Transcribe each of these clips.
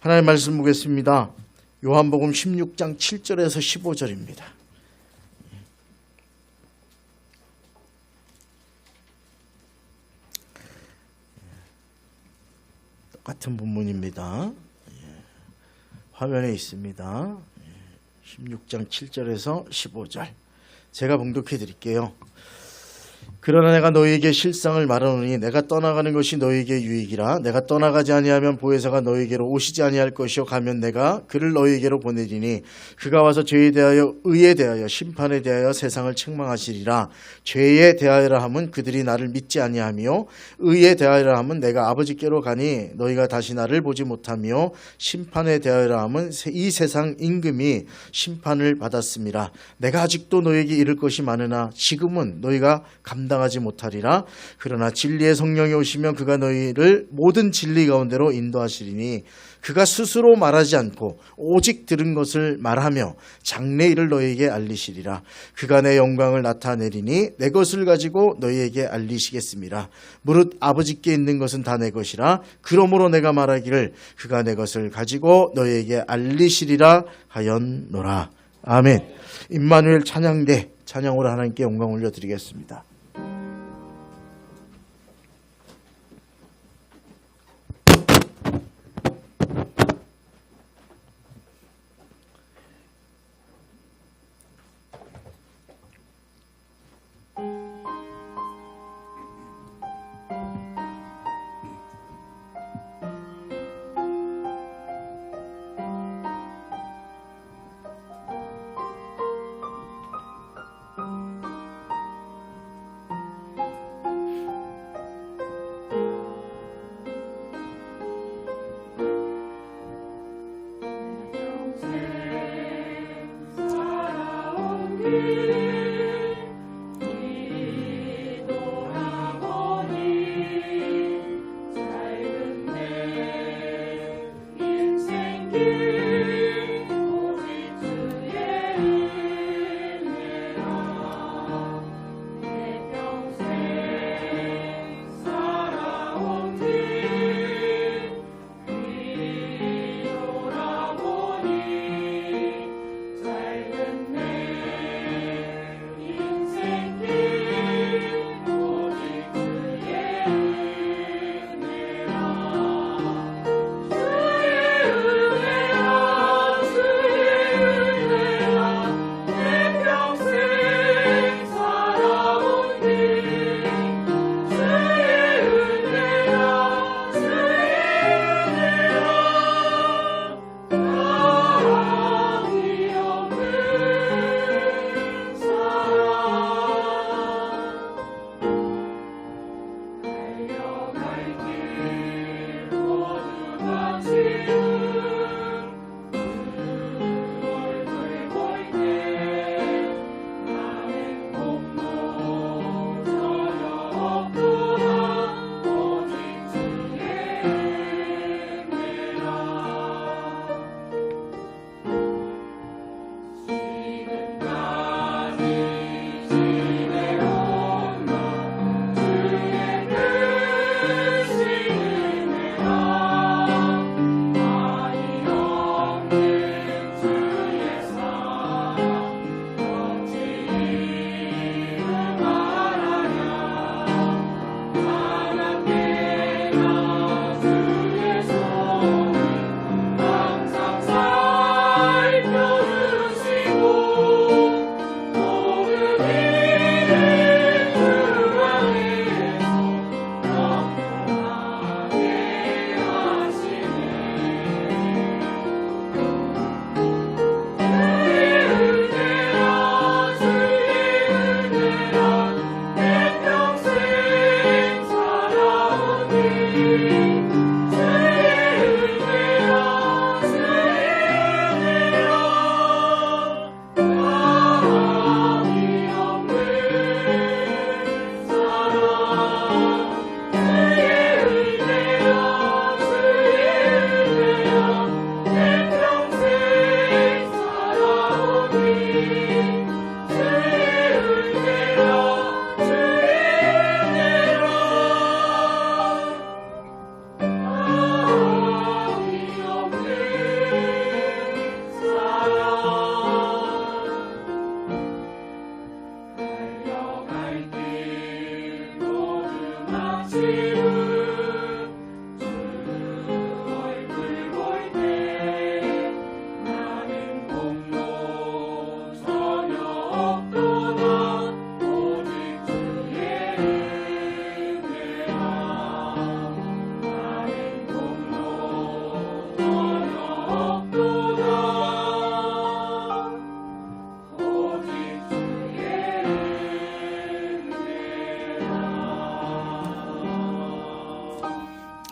하나님의 말씀 보겠습니다. 요한복음 16장 7절에서 15절입니다. 똑같은 본문입니다. 화면에 있습니다. 16장 7절에서 15절 제가 봉독해 드릴게요. 그러나 내가 너희에게 실상을 말하노니 내가 떠나가는 것이 너희에게 유익이라. 내가 떠나가지 아니하면 보혜사가 너희에게로 오시지 아니할 것이요 가면 내가 그를 너희에게로 보내리니 그가 와서 죄에 대하여 의에 대하여 심판에 대하여 세상을 책망하시리라. 죄에 대하여라 함은 그들이 나를 믿지 아니하며 의에 대하여라 함은 내가 아버지께로 가니 너희가 다시 나를 보지 못하며 심판에 대하여라 함은 이 세상 임금이 심판을 받았음이라. 내가 아직도 너희에게 이를 것이 많으나 지금은 너희가 감당하지 못하리라. 그러나 진리의 성령이 오시면 그가 너희를 모든 진리 가운데로 인도하시리니 그가 스스로 말하지 않고 오직 들은 것을 말하며 장래 일을 너희에게 알리시리라. 그가 내 영광을 나타내리니 내 것을 가지고 너희에게 알리시겠습니다. 무릇 아버지께 있는 것은 다 내 것이라. 그러므로 내가 말하기를 그가 내 것을 가지고 너희에게 알리시리라 하였노라. 아멘. 임마누엘 찬양대 찬양으로 하나님께 영광 올려드리겠습니다.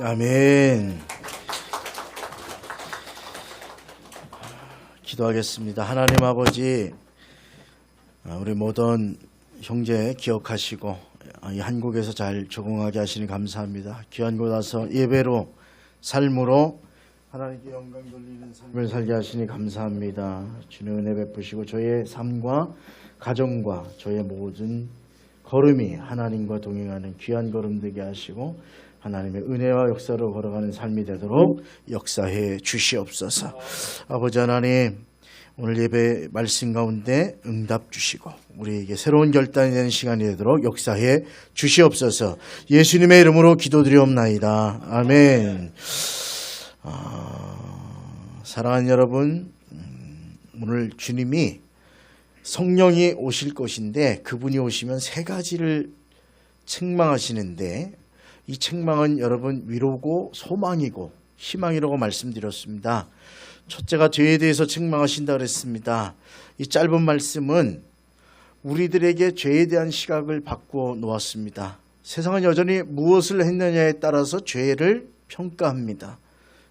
아멘. 기도하겠습니다. 하나님 아버지, 우리 모든 형제 기억하시고 이 한국에서 잘 적응하게 하시니 감사합니다. 귀한 곳 와서 예배로 삶으로 하나님께 영광 돌리는 삶을 살게 하시니 감사합니다. 주님 은혜 베푸시고 저의 삶과 가정과 저의 모든 걸음이 하나님과 동행하는 귀한 걸음 되게 하시고 하나님의 은혜와 역사로 걸어가는 삶이 되도록 역사해 주시옵소서. 아버지 하나님, 오늘 예배 말씀 가운데 응답 주시고 우리에게 새로운 결단이 되는 시간이 되도록 역사해 주시옵소서. 예수님의 이름으로 기도드리옵나이다. 아멘. 사랑하는 여러분, 오늘 주님이 성령이 오실 것인데 그분이 오시면 세 가지를 책망하시는데 이 책망은 여러분 위로고 소망이고 희망이라고 말씀드렸습니다. 첫째가 죄에 대해서 책망하신다 그랬습니다. 이 짧은 말씀은 우리들에게 죄에 대한 시각을 바꾸어 놓았습니다. 세상은 여전히 무엇을 했느냐에 따라서 죄를 평가합니다.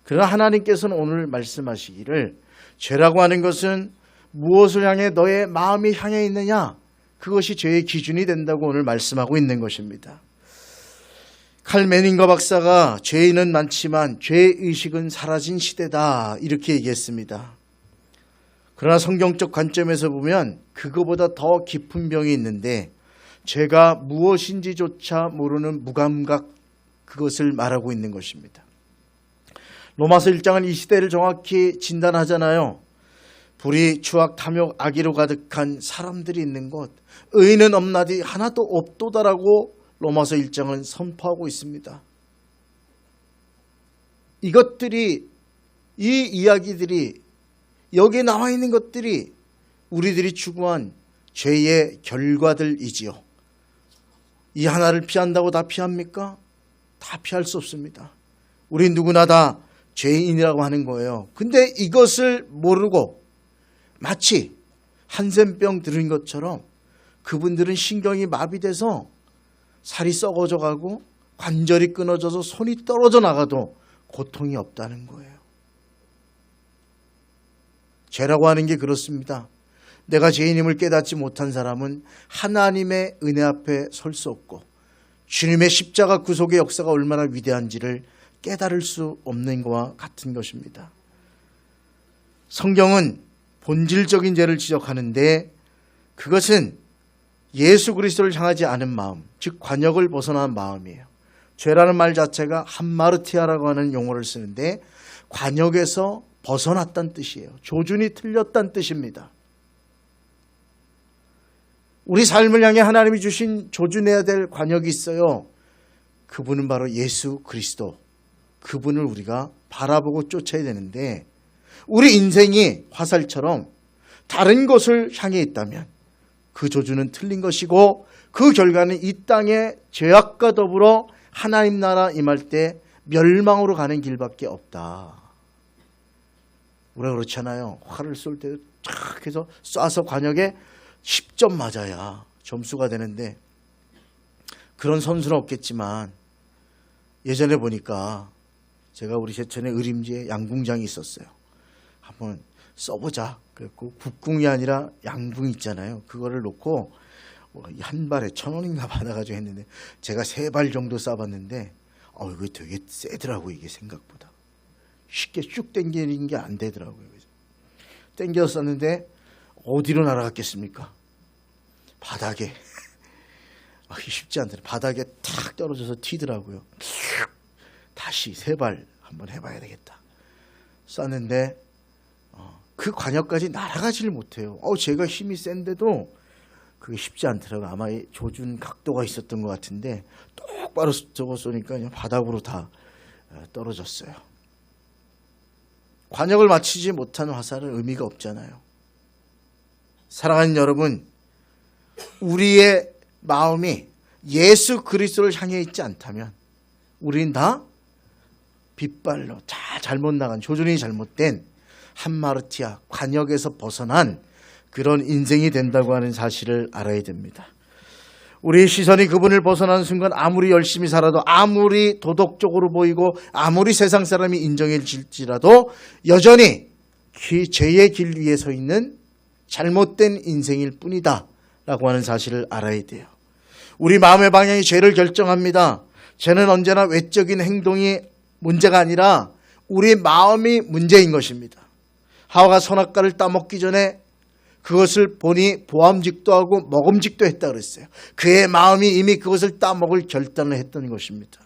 그러나 하나님께서는 오늘 말씀하시기를 죄라고 하는 것은 무엇을 향해 너의 마음이 향해 있느냐, 그것이 죄의 기준이 된다고 오늘 말씀하고 있는 것입니다. 칼 메닝거 박사가 죄인은 많지만 죄의식은 사라진 시대다 이렇게 얘기했습니다. 그러나 성경적 관점에서 보면 그거보다 더 깊은 병이 있는데 죄가 무엇인지조차 모르는 무감각, 그것을 말하고 있는 것입니다. 로마서 1장은 이 시대를 정확히 진단하잖아요. 불의, 추악, 탐욕, 악의로 가득한 사람들이 있는 곳, 의인은 없나디 하나도 없도다라고 로마서 1장은 선포하고 있습니다. 이것들이, 이 이야기들이, 여기에 나와 있는 것들이 우리들이 추구한 죄의 결과들이지요. 이 하나를 피한다고 다 피합니까? 다 피할 수 없습니다. 우리 누구나 다 죄인이라고 하는 거예요. 근데 이것을 모르고 마치 한센병 들은 것처럼 그분들은 신경이 마비돼서 살이 썩어져 가고 관절이 끊어져서 손이 떨어져 나가도 고통이 없다는 거예요. 죄라고 하는 게 그렇습니다. 내가 죄인임을 깨닫지 못한 사람은 하나님의 은혜 앞에 설 수 없고 주님의 십자가 구속의 역사가 얼마나 위대한지를 깨달을 수 없는 것과 같은 것입니다. 성경은 본질적인 죄를 지적하는데 그것은 예수 그리스도를 향하지 않은 마음, 즉 관역을 벗어난 마음이에요. 죄라는 말 자체가 함마르티아라고 하는 용어를 쓰는데 관역에서 벗어났다는 뜻이에요. 조준이 틀렸다는 뜻입니다. 우리 삶을 향해 하나님이 주신 조준해야 될 관역이 있어요. 그분은 바로 예수 그리스도. 그분을 우리가 바라보고 쫓아야 되는데 우리 인생이 화살처럼 다른 것을 향해 있다면 그 조준은 틀린 것이고 그 결과는 이 땅의 죄악과 더불어 하나님 나라 임할 때 멸망으로 가는 길밖에 없다. 우리가 그렇잖아요. 활을 쏠 때 쫙 해서 쏴서 관역에 10점 맞아야 점수가 되는데 그런 선수는 없겠지만 예전에 보니까 제가 우리 제천에 의림지에 양궁장이 있었어요. 한번 써보자. 그랬고 국궁이 아니라 양궁 있잖아요. 그거를 놓고 한 발에 1,000원인가 받아가지고 했는데 제가 3발 정도 쏴봤는데 이거 되게 세더라고요. 이게 생각보다. 쉽게 쭉 당기는 게 안 되더라고요. 당겨서 쐈는데 어디로 날아갔겠습니까? 바닥에. 쉽지 않더라고요. 바닥에 탁 떨어져서 튀더라고요. 다시 3발 한번 해봐야 되겠다. 쐈는데 그 관역까지 날아가지를 못해요. 제가 힘이 센데도 그게 쉽지 않더라고요. 아마 조준 각도가 있었던 것 같은데 똑바로 저거 쏘니까 그냥 바닥으로 다 떨어졌어요. 관역을 맞추지 못한 화살은 의미가 없잖아요. 사랑하는 여러분, 우리의 마음이 예수 그리스도를 향해 있지 않다면 우리는 다 빗발로 잘못 나간, 조준이 잘못된 함마르티아 관역에서 벗어난 그런 인생이 된다고 하는 사실을 알아야 됩니다. 우리의 시선이 그분을 벗어나는 순간 아무리 열심히 살아도, 아무리 도덕적으로 보이고, 아무리 세상 사람이 인정해 줄지라도 여전히 죄의 길 위에 서 있는 잘못된 인생일 뿐이다 라고 하는 사실을 알아야 돼요. 우리 마음의 방향이 죄를 결정합니다. 죄는 언제나 외적인 행동이 문제가 아니라 우리 마음이 문제인 것입니다. 하와가 선악과를 따먹기 전에 그것을 보니 보암직도 하고 먹음직도 했다 그랬어요. 그의 마음이 이미 그것을 따먹을 결단을 했던 것입니다.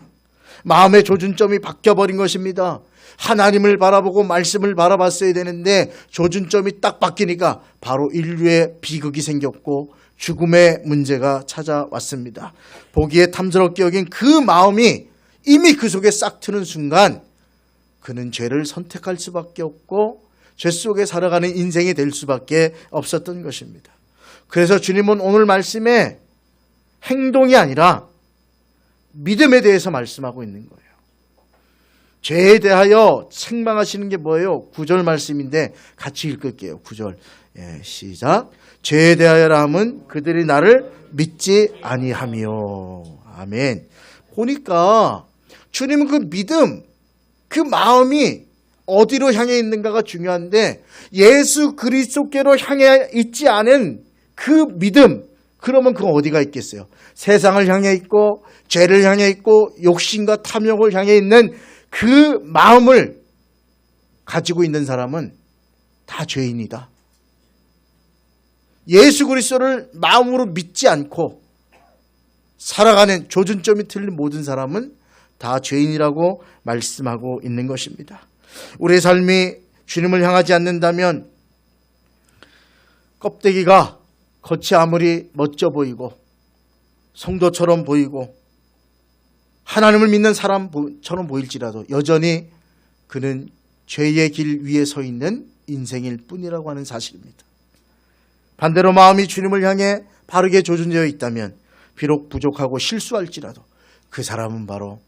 마음의 조준점이 바뀌어버린 것입니다. 하나님을 바라보고 말씀을 바라봤어야 되는데 조준점이 딱 바뀌니까 바로 인류의 비극이 생겼고 죽음의 문제가 찾아왔습니다. 보기에 탐스럽게 여긴 그 마음이 이미 그 속에 싹 트는 순간 그는 죄를 선택할 수밖에 없고 죄 속에 살아가는 인생이 될 수밖에 없었던 것입니다. 그래서 주님은 오늘 말씀에 행동이 아니라 믿음에 대해서 말씀하고 있는 거예요. 죄에 대하여 책망하시는 게 뭐예요? 9절 말씀인데 같이 읽을게요. 9절. 시작. 죄에 대하여라 함은 그들이 나를 믿지 아니하며. 아멘. 보니까 주님은 그 믿음, 그 마음이 어디로 향해 있는가가 중요한데 예수 그리스도께로 향해 있지 않은 그 믿음, 그러면 그건 어디가 있겠어요? 세상을 향해 있고 죄를 향해 있고 욕심과 탐욕을 향해 있는 그 마음을 가지고 있는 사람은 다 죄인이다. 예수 그리스도를 마음으로 믿지 않고 살아가는 조준점이 틀린 모든 사람은 다 죄인이라고 말씀하고 있는 것입니다. 우리의 삶이 주님을 향하지 않는다면 껍데기가 겉이 아무리 멋져 보이고 성도처럼 보이고 하나님을 믿는 사람처럼 보일지라도 여전히 그는 죄의 길 위에 서 있는 인생일 뿐이라고 하는 사실입니다. 반대로 마음이 주님을 향해 바르게 조준되어 있다면 비록 부족하고 실수할지라도 그 사람은 바로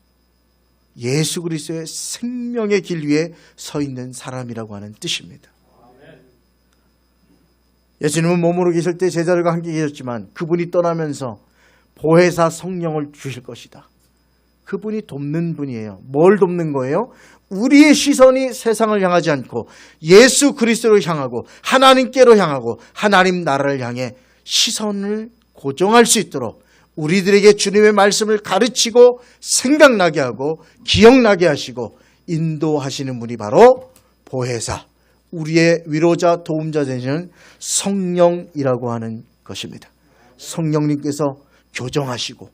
예수 그리스도의 생명의 길 위에 서 있는 사람이라고 하는 뜻입니다. 예수님은 몸으로 계실 때 제자들과 함께 계셨지만 그분이 떠나면서 보혜사 성령을 주실 것이다. 그분이 돕는 분이에요. 뭘 돕는 거예요? 우리의 시선이 세상을 향하지 않고 예수 그리스도를 향하고 하나님께로 향하고 하나님 나라를 향해 시선을 고정할 수 있도록 우리들에게 주님의 말씀을 가르치고 생각나게 하고 기억나게 하시고 인도하시는 분이 바로 보혜사, 우리의 위로자 도움자 되시는 성령이라고 하는 것입니다. 성령님께서 교정하시고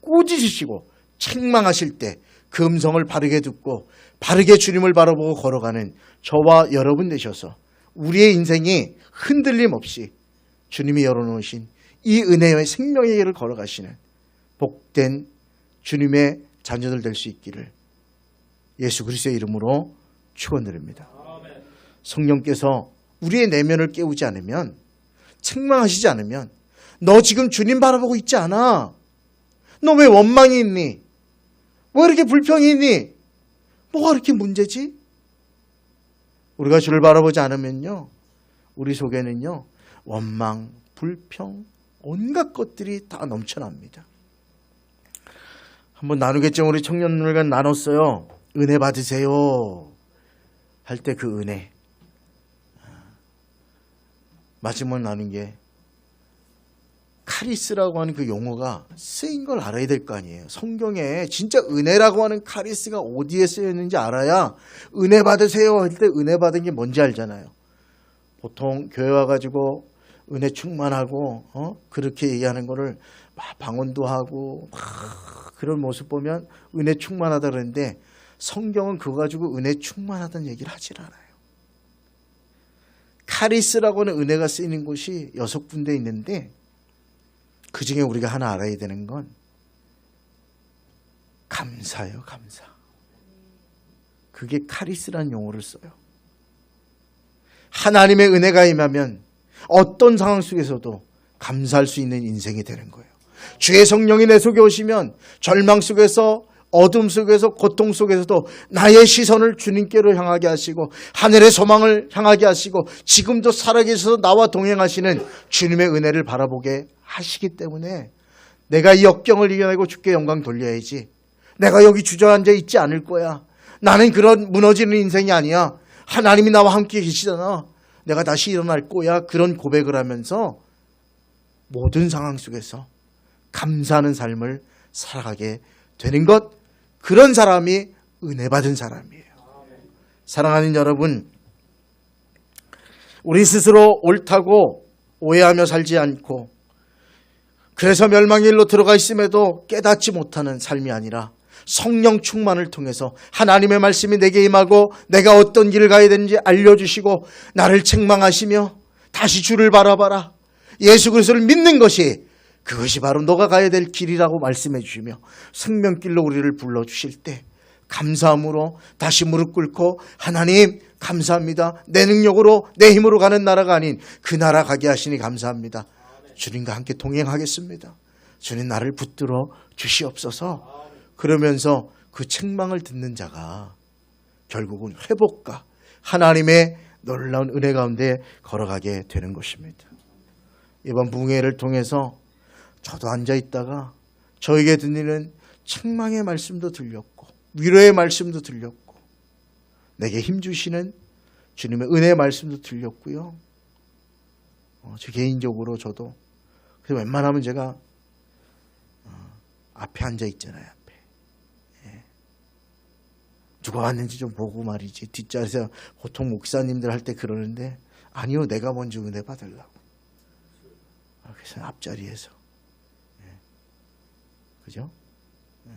꾸짖으시고 책망하실 때 그 음성을 바르게 듣고 바르게 주님을 바라보고 걸어가는 저와 여러분 되셔서 우리의 인생이 흔들림 없이 주님이 열어놓으신 이 은혜의 생명의 길을 걸어가시는 복된 주님의 자녀들 될 수 있기를 예수 그리스도의 이름으로 축원드립니다. 성령께서 우리의 내면을 깨우지 않으면, 책망하시지 않으면 너 지금 주님 바라보고 있지 않아. 너 왜 원망이 있니? 왜 이렇게 불평이 있니? 뭐가 이렇게 문제지? 우리가 주를 바라보지 않으면요, 우리 속에는요 원망, 불평, 온갖 것들이 다 넘쳐납니다. 한번 나누겠지만 우리 청년들과 나눴어요. 은혜 받으세요 할 때 그 은혜, 마지막 나눈 게 카리스라고 하는 그 용어가 쓰인 걸 알아야 될 거 아니에요. 성경에 진짜 은혜라고 하는 카리스가 어디에 쓰였는지 알아야 은혜 받으세요 할 때 은혜 받은 게 뭔지 알잖아요. 보통 교회 와가지고 은혜 충만하고 그렇게 얘기하는 거를 막 방언도 하고 막 그런 모습 보면 은혜 충만하다 그러는데 성경은 그거 가지고 은혜 충만하다는 얘기를 하질 않아요. 카리스라고 하는 은혜가 쓰이는 곳이 6군데 있는데 그 중에 우리가 하나 알아야 되는 건 감사예요. 감사. 그게 카리스라는 용어를 써요. 하나님의 은혜가 임하면 어떤 상황 속에서도 감사할 수 있는 인생이 되는 거예요. 주의 성령이 내 속에 오시면 절망 속에서, 어둠 속에서, 고통 속에서도 나의 시선을 주님께로 향하게 하시고 하늘의 소망을 향하게 하시고 지금도 살아계셔서 나와 동행하시는 주님의 은혜를 바라보게 하시기 때문에 내가 이 역경을 이겨내고 주께 영광 돌려야지. 내가 여기 주저앉아 있지 않을 거야. 나는 그런 무너지는 인생이 아니야. 하나님이 나와 함께 계시잖아. 내가 다시 일어날 거야. 그런 고백을 하면서 모든 상황 속에서 감사하는 삶을 살아가게 되는 것, 그런 사람이 은혜 받은 사람이에요. 사랑하는 여러분, 우리 스스로 옳다고 오해하며 살지 않고 그래서 멸망의 일로 들어가 있음에도 깨닫지 못하는 삶이 아니라 성령 충만을 통해서 하나님의 말씀이 내게 임하고 내가 어떤 길을 가야 되는지 알려주시고 나를 책망하시며 다시 주를 바라봐라, 예수 그리스도를 믿는 것이 그것이 바로 너가 가야 될 길이라고 말씀해 주시며 생명길로 우리를 불러주실 때 감사함으로 다시 무릎 꿇고 하나님 감사합니다. 내 능력으로 내 힘으로 가는 나라가 아닌 그 나라 가게 하시니 감사합니다. 주님과 함께 동행하겠습니다. 주님 나를 붙들어 주시옵소서. 그러면서 그 책망을 듣는 자가 결국은 회복과 하나님의 놀라운 은혜 가운데 걸어가게 되는 것입니다. 이번 부흥회를 통해서 저도 앉아있다가 저에게 들리는 책망의 말씀도 들렸고 위로의 말씀도 들렸고 내게 힘주시는 주님의 은혜의 말씀도 들렸고요. 저 개인적으로 저도 그래서 웬만하면 제가 앞에 앉아있잖아요. 앞에. 예. 누가 왔는지 좀 보고 말이지. 뒷자리에서 보통 목사님들 할 때 그러는데 아니요, 내가 먼저 은혜 받으려고. 그래서 앞자리에서. 예. 그죠? 예.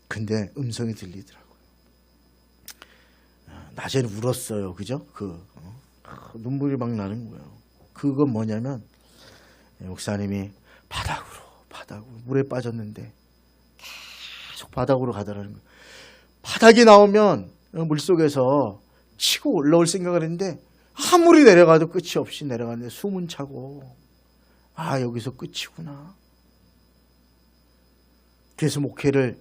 근데 음성이 들리더라고요. 낮에는 울었어요. 그죠? 눈물이 막 나는 거예요. 그건 뭐냐면 목사님이 바닥으로 물에 빠졌는데 계속 바닥으로 가더라는 거예요. 바닥이 나오면 물속에서 치고 올라올 생각을 했는데 아무리 내려가도 끝이 없이 내려가는데 숨은 차고 아, 여기서 끝이구나. 그래서 목회를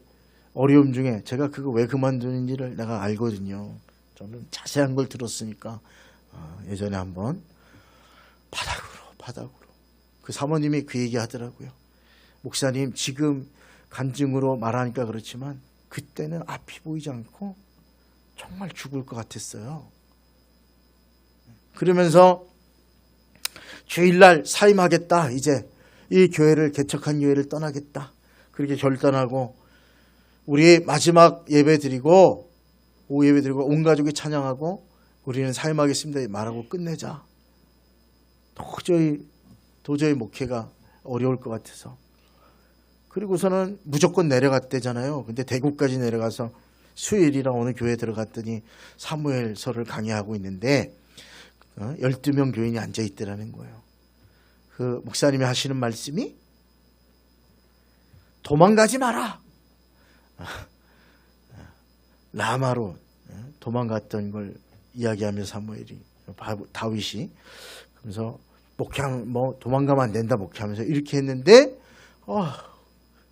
어려움 중에 제가 그거 왜 그만두는지를 내가 알거든요. 저는 자세한 걸 들었으니까 예전에 한번 바닥으로 그 사모님이 그 얘기 하더라고요. 목사님 지금 간증으로 말하니까 그렇지만 그때는 앞이 보이지 않고 정말 죽을 것 같았어요. 그러면서 주일날 사임하겠다. 이제 이 교회를 개척한 교회를 떠나겠다. 그렇게 결단하고 우리 마지막 예배 드리고 오후 예배 드리고 온 가족이 찬양하고 우리는 사임하겠습니다 말하고 끝내자. 도저히 목회가 어려울 것 같아서. 그리고서는 무조건 내려갔대잖아요. 근데 대구까지 내려가서 수요일이랑 어느 교회에 들어갔더니 사무엘서를 강의하고 있는데 12명 교인이 앉아있더라는 거예요. 그 목사님이 하시는 말씀이 도망가지 마라. 라마로 도망갔던 걸 이야기하며 사무엘이 다윗이 그래서 목회하면 도망가면 안 된다 목회하면서 이렇게 했는데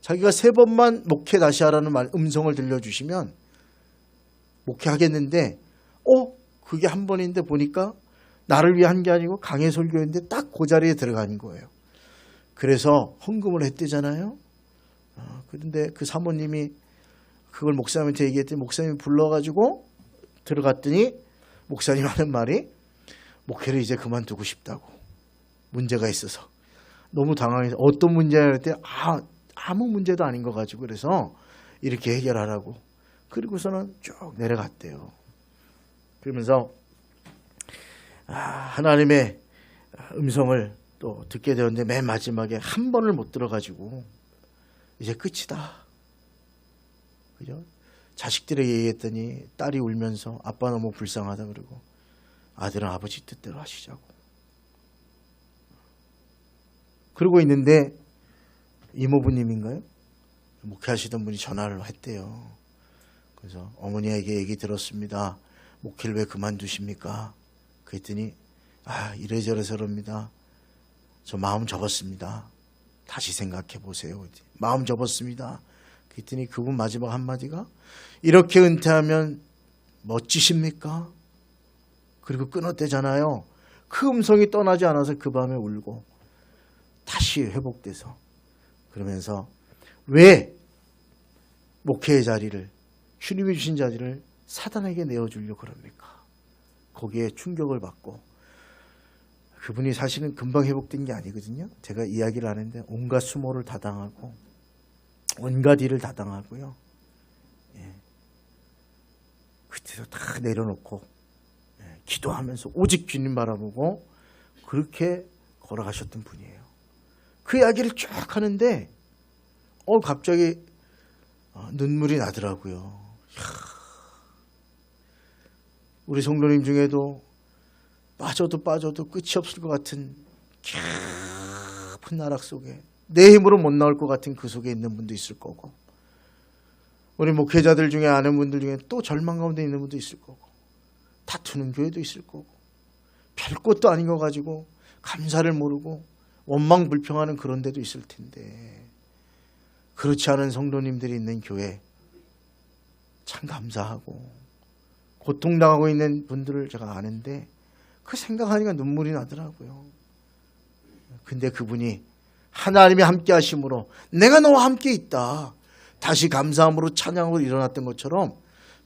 자기가 3번만 목회 다시 하라는 음성을 들려주시면 목회하겠는데 그게 한 번인데 보니까 나를 위해 한 게 아니고 강해 설교였는데 딱 그 자리에 들어간 거예요. 그래서 헌금을 했대잖아요. 그런데 그 사모님이 그걸 목사님한테 얘기했더니 목사님이 불러가지고 들어갔더니 목사님 하는 말이 목회를 이제 그만두고 싶다고. 문제가 있어서. 너무 당황해서 어떤 문제야 그랬더니 아무 문제도 아닌 거 가지고 그래서 이렇게 해결하라고. 그리고서는 쭉 내려갔대요. 그러면서 하나님의 음성을 또 듣게 되었는데 맨 마지막에 한 번을 못 들어가지고 이제 끝이다. 그죠? 자식들에게 얘기했더니 딸이 울면서 아빠 너무 불쌍하다 그러고 아들은 아버지 뜻대로 하시자고. 그러고 있는데 이모부님인가요? 목회하시던 분이 전화를 했대요. 그래서 어머니에게 얘기 들었습니다. 목회를 왜 그만두십니까? 그랬더니 이래저래서랍니다. 저 마음 접었습니다. 다시 생각해 보세요. 마음 접었습니다. 그랬더니 그분 마지막 한마디가 이렇게 은퇴하면 멋지십니까? 그리고 끊었대잖아요. 그 음성이 떠나지 않아서 그 밤에 울고 다시 회복돼서 그러면서 왜 목회의 자리를 주님이 주신 자리를 사단에게 내어주려고 그럽니까? 거기에 충격을 받고 그분이 사실은 금방 회복된 게 아니거든요. 제가 이야기를 하는데 온갖 수모를 다 당하고 온갖 일을 다 당하고요. 예. 그때도 다 내려놓고 기도하면서 오직 주님 바라보고 그렇게 걸어가셨던 분이에요. 그 이야기를 쭉 하는데 갑자기 눈물이 나더라고요. 우리 성도님 중에도 빠져도 끝이 없을 것 같은 깊은 나락 속에 내 힘으로 못 나올 것 같은 그 속에 있는 분도 있을 거고, 우리 목회자들 중에 아는 분들 중에 또 절망 가운데 있는 분도 있을 거고, 다투는 교회도 있을 거고, 별 것도 아닌 거 가지고 감사를 모르고 원망 불평하는 그런 데도 있을 텐데, 그렇지 않은 성도님들이 있는 교회 참 감사하고, 고통당하고 있는 분들을 제가 아는데 그 생각하니까 눈물이 나더라고요. 근데 그분이 하나님이 함께 하심으로 내가 너와 함께 있다, 다시 감사함으로 찬양으로 일어났던 것처럼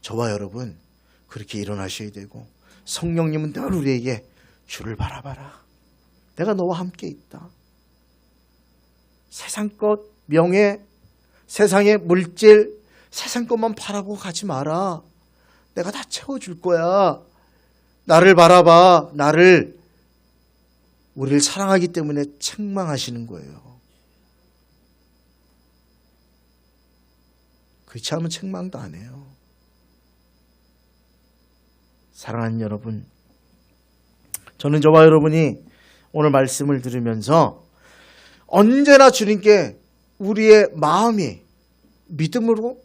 저와 여러분 그렇게 일어나셔야 되고, 성령님은 늘 우리에게 주를 바라봐라, 내가 너와 함께 있다, 세상 것, 명예, 세상의 물질, 세상 것만 바라보고 가지 마라, 내가 다 채워줄 거야, 나를 바라봐, 나를. 우리를 사랑하기 때문에 책망하시는 거예요. 그렇지 않으면 책망도 안 해요. 사랑하는 여러분, 저는 저와 여러분이 오늘 말씀을 들으면서 언제나 주님께 우리의 마음이 믿음으로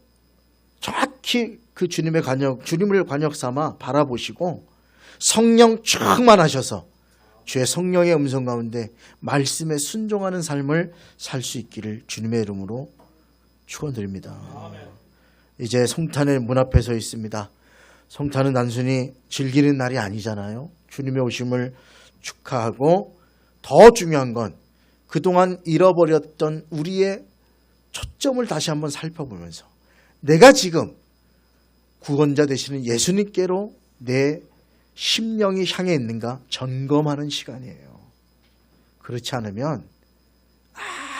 정확히 그 주님을 관역 삼아 바라보시고 성령 충만하셔서 주의 성령의 음성 가운데 말씀에 순종하는 삶을 살 수 있기를 주님의 이름으로 축원드립니다. 이제 성탄의 문 앞에 서 있습니다. 성탄은 단순히 즐기는 날이 아니잖아요. 주님의 오심을 축하하고 더 중요한 건 그동안 잃어버렸던 우리의 초점을 다시 한번 살펴보면서 내가 지금 구원자 되시는 예수님께로 내 심령이 향해 있는가 점검하는 시간이에요. 그렇지 않으면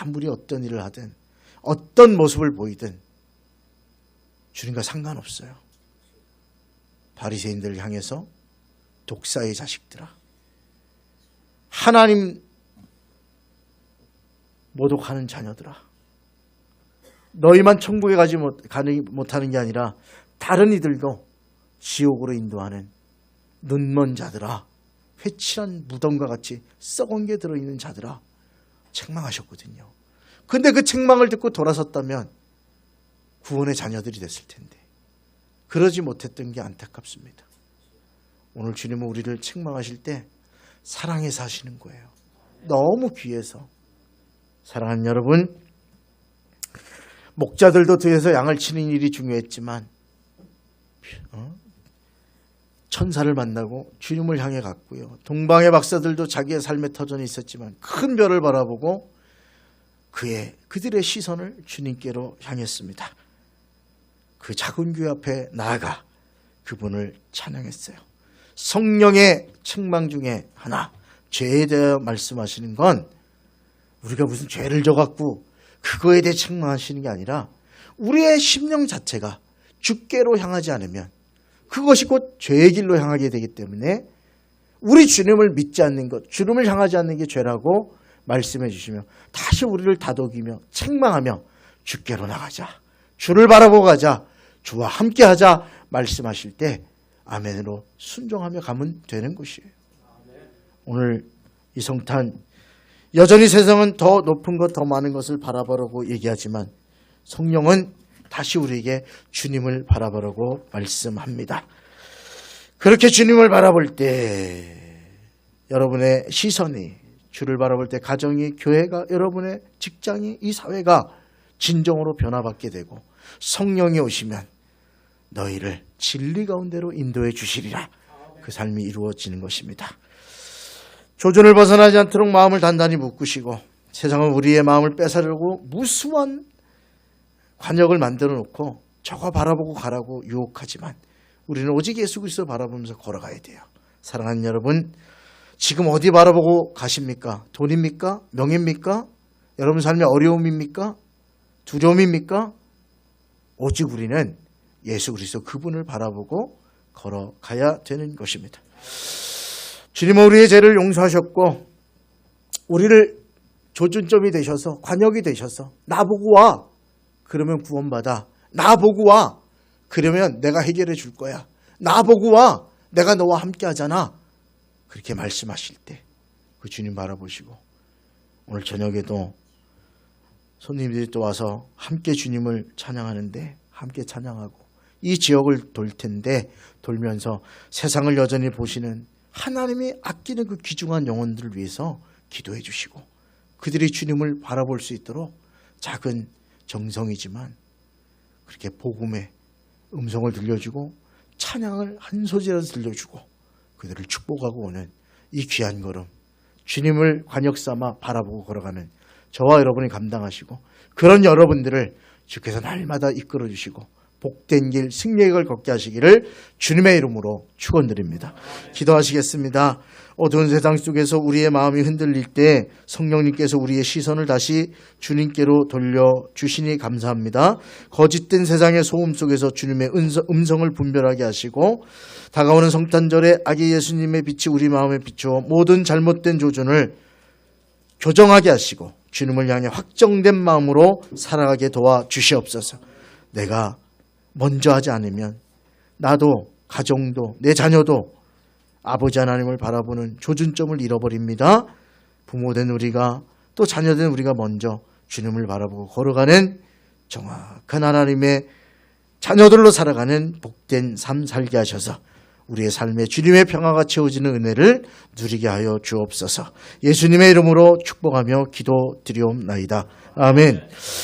아무리 어떤 일을 하든 어떤 모습을 보이든 주님과 상관없어요. 바리새인들을 향해서 독사의 자식들아, 하나님 모독하는 자녀들아, 너희만 천국에 가지 못하는 게 아니라 다른 이들도 지옥으로 인도하는 눈먼 자들아, 회칠한 무덤과 같이 썩은 게 들어있는 자들아, 책망하셨거든요. 근데 그 책망을 듣고 돌아섰다면 구원의 자녀들이 됐을 텐데 그러지 못했던 게 안타깝습니다. 오늘 주님은 우리를 책망하실 때 사랑해서 하시는 거예요. 너무 귀해서. 사랑하는 여러분, 목자들도 뒤에서 양을 치는 일이 중요했지만 천사를 만나고 주님을 향해 갔고요. 동방의 박사들도 자기의 삶의 터전이 있었지만 큰 별을 바라보고 그들의 시선을 주님께로 향했습니다. 그 작은 교회 앞에 나아가 그분을 찬양했어요. 성령의 책망 중에 하나, 죄에 대해 말씀하시는 건 우리가 무슨 죄를 져갖고 그거에 대해 책망하시는 게 아니라 우리의 심령 자체가 주께로 향하지 않으면 그것이 곧 죄의 길로 향하게 되기 때문에 우리 주님을 믿지 않는 것, 주님을 향하지 않는 게 죄라고 말씀해 주시며 다시 우리를 다독이며 책망하며 주께로 나가자, 주를 바라보고 가자, 주와 함께하자 말씀하실 때 아멘으로 순종하며 가면 되는 것이에요. 오늘 이 성탄, 여전히 세상은 더 높은 것, 더 많은 것을 바라보라고 얘기하지만 성령은 다시 우리에게 주님을 바라보라고 말씀합니다. 그렇게 주님을 바라볼 때 여러분의 시선이 주를 바라볼 때 가정이, 교회가, 여러분의 직장이, 이 사회가 진정으로 변화받게 되고 성령이 오시면 너희를 진리 가운데로 인도해 주시리라. 그 삶이 이루어지는 것입니다. 조준을 벗어나지 않도록 마음을 단단히 묶으시고 세상은 우리의 마음을 뺏으려고 무수한 관역을 만들어 놓고 저거 바라보고 가라고 유혹하지만 우리는 오직 예수 그리스도 바라보면서 걸어가야 돼요. 사랑하는 여러분, 지금 어디 바라보고 가십니까? 돈입니까? 명예입니까? 여러분 삶의 어려움입니까? 두려움입니까? 오직 우리는 예수 그리스도 그분을 바라보고 걸어가야 되는 것입니다. 주님은 우리의 죄를 용서하셨고 우리를 조준점이 되셔서 관역이 되셔서 나보고 와. 그러면 구원받아. 나보고 와. 그러면 내가 해결해 줄 거야. 나보고 와. 내가 너와 함께 하잖아. 그렇게 말씀하실 때 그 주님 바라보시고 오늘 저녁에도 손님들이 또 와서 함께 주님을 찬양하는데 함께 찬양하고 이 지역을 돌 텐데 돌면서 세상을 여전히 보시는 하나님이 아끼는 그 귀중한 영혼들을 위해서 기도해 주시고 그들이 주님을 바라볼 수 있도록 작은 정성이지만 그렇게 복음의 음성을 들려주고 찬양을 한 소절이라도 들려주고 그들을 축복하고 오는 이 귀한 걸음 주님을 관역 삼아 바라보고 걸어가는 저와 여러분이 감당하시고 그런 여러분들을 주께서 날마다 이끌어 주시고 복된 길 승리의 걸 걷게 하시기를 주님의 이름으로 축원드립니다. 기도하시겠습니다. 어두운 세상 속에서 우리의 마음이 흔들릴 때 성령님께서 우리의 시선을 다시 주님께로 돌려주시니 감사합니다. 거짓된 세상의 소음 속에서 주님의 음성을 분별하게 하시고 다가오는 성탄절에 아기 예수님의 빛이 우리 마음에 비추어 모든 잘못된 조준을 교정하게 하시고 주님을 향해 확정된 마음으로 살아가게 도와주시옵소서. 내가 먼저 하지 않으면 나도 가정도 내 자녀도 아버지 하나님을 바라보는 조준점을 잃어버립니다. 부모된 우리가 또 자녀된 우리가 먼저 주님을 바라보고 걸어가는 정확한 하나님의 자녀들로 살아가는 복된 삶 살게 하셔서 우리의 삶에 주님의 평화가 채워지는 은혜를 누리게 하여 주옵소서. 예수님의 이름으로 축복하며 기도드리옵나이다. 아멘.